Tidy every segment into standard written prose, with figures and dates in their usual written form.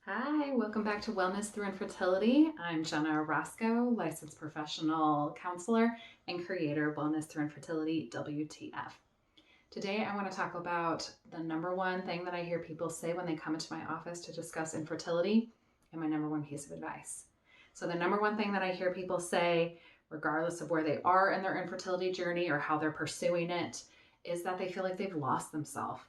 Hi, welcome back to Wellness Through Infertility. I'm Jenna Roscoe, licensed professional counselor and creator of Wellness Through Infertility, WTF. Today, I want to talk about the number one thing that I hear people say when they come into my office to discuss infertility and my number one piece of advice. So, the number one thing that I hear people say, regardless of where they are in their infertility journey or how they're pursuing it, is that they feel like they've lost themselves,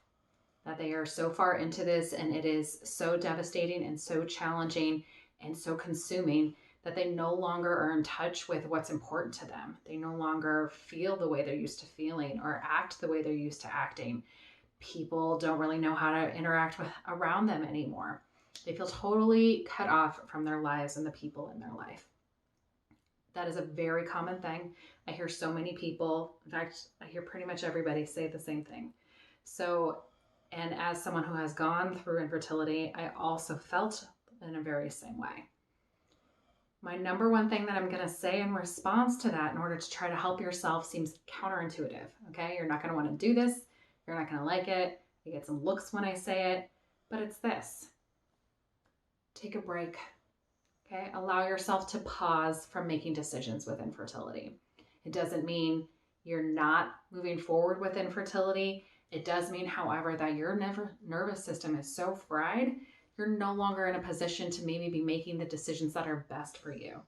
that they are so far into this and it is so devastating and so challenging and so consuming that they no longer are in touch with what's important to them. They no longer feel the way they're used to feeling or act the way they're used to acting. People don't really know how to interact with around them anymore. They feel totally cut off from their lives and the people in their life. That is a very common thing. I hear so many people, in fact, I hear pretty much everybody say the same thing. And as someone who has gone through infertility, I also felt in a very same way. My number one thing that I'm going to say in response to that in order to try to help yourself seems counterintuitive, okay? You're not going to want to do this. You're not going to like it. You get some looks when I say it, but it's this. Take a break, okay? Allow yourself to pause from making decisions with infertility. It doesn't mean you're not moving forward with infertility. It does mean, however, that your nervous system is so fried, you're no longer in a position to maybe be making the decisions that are best for you.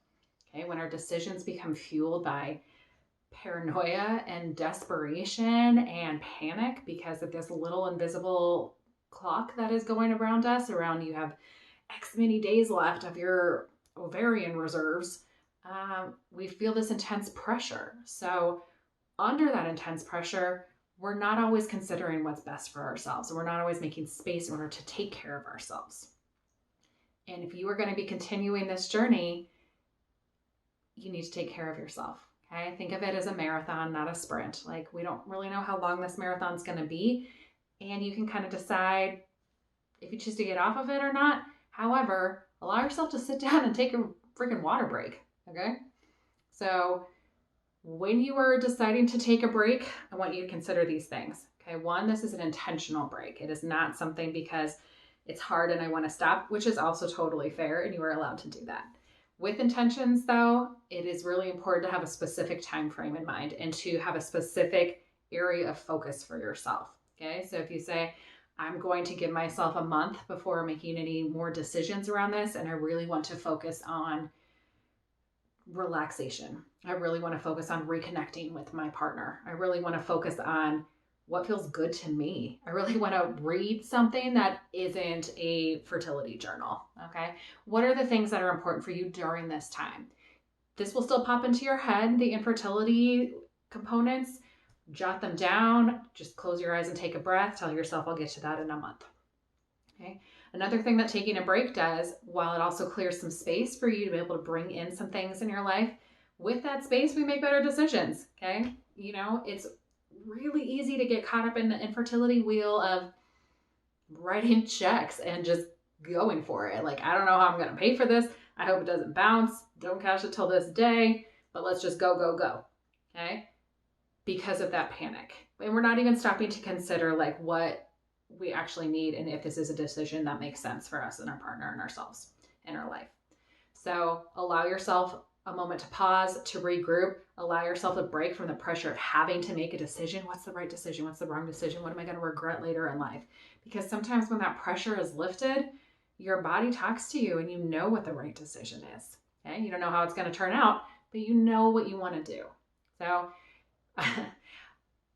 Okay, when our decisions become fueled by paranoia and desperation and panic because of this little invisible clock that is going around us, around you have X many days left of your ovarian reserves, we feel this intense pressure. So under that intense pressure, we're not always considering what's best for ourselves. And we're not always making space in order to take care of ourselves. And if you are going to be continuing this journey, you need to take care of yourself. Okay. Think of it as a marathon, not a sprint. Like, we don't really know how long this marathon's going to be. And you can kind of decide if you choose to get off of it or not. However, allow yourself to sit down and take a freaking water break. Okay. So when you are deciding to take a break, I want you to consider these things. Okay, one, this is an intentional break. It is not something because it's hard and I want to stop, which is also totally fair, and you are allowed to do that. With intentions, though, it is really important to have a specific time frame in mind and to have a specific area of focus for yourself. Okay, so if you say, I'm going to give myself a month before making any more decisions around this, and I really want to focus on relaxation. I really want to focus on reconnecting with my partner. I really want to focus on what feels good to me. I really want to read something that isn't a fertility journal. Okay. What are the things that are important for you during this time? This will still pop into your head, the infertility components. Jot them down. Just close your eyes and take a breath. Tell yourself, I'll get to that in a month. Okay. Another thing that taking a break does, while it also clears some space for you to be able to bring in some things in your life, with that space, we make better decisions. Okay. It's really easy to get caught up in the infertility wheel of writing checks and just going for it. Like, I don't know how I'm going to pay for this. I hope it doesn't bounce. Don't cash it till this day, but let's just go, go, go. Okay. Because of that panic. And we're not even stopping to consider like what we actually need and if this is a decision that makes sense for us and our partner and ourselves in our life. So allow yourself a moment to pause, to regroup, allow yourself a break from the pressure of having to make a decision. What's the right decision? What's the wrong decision? What am I going to regret later in life? Because sometimes when that pressure is lifted, your body talks to you and you know what the right decision is. Okay? You don't know how it's going to turn out, but you know what you want to do. So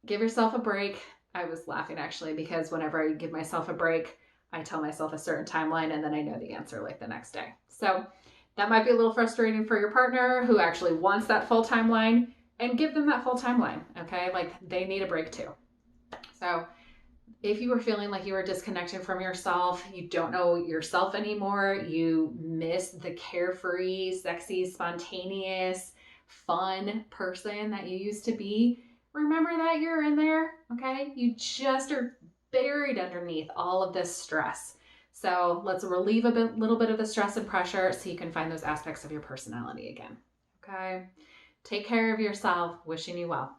give yourself a break. I was laughing actually because whenever I give myself a break, I tell myself a certain timeline and then I know the answer like the next day. So that might be a little frustrating for your partner who actually wants that full timeline, and give them that full timeline. Okay. Like, they need a break too. So if you were feeling like you were disconnected from yourself, you don't know yourself anymore, you miss the carefree, sexy, spontaneous, fun person that you used to be, remember that you're in there, okay? You just are buried underneath all of this stress. So let's relieve little bit of the stress and pressure so you can find those aspects of your personality again, okay? Take care of yourself. Wishing you well.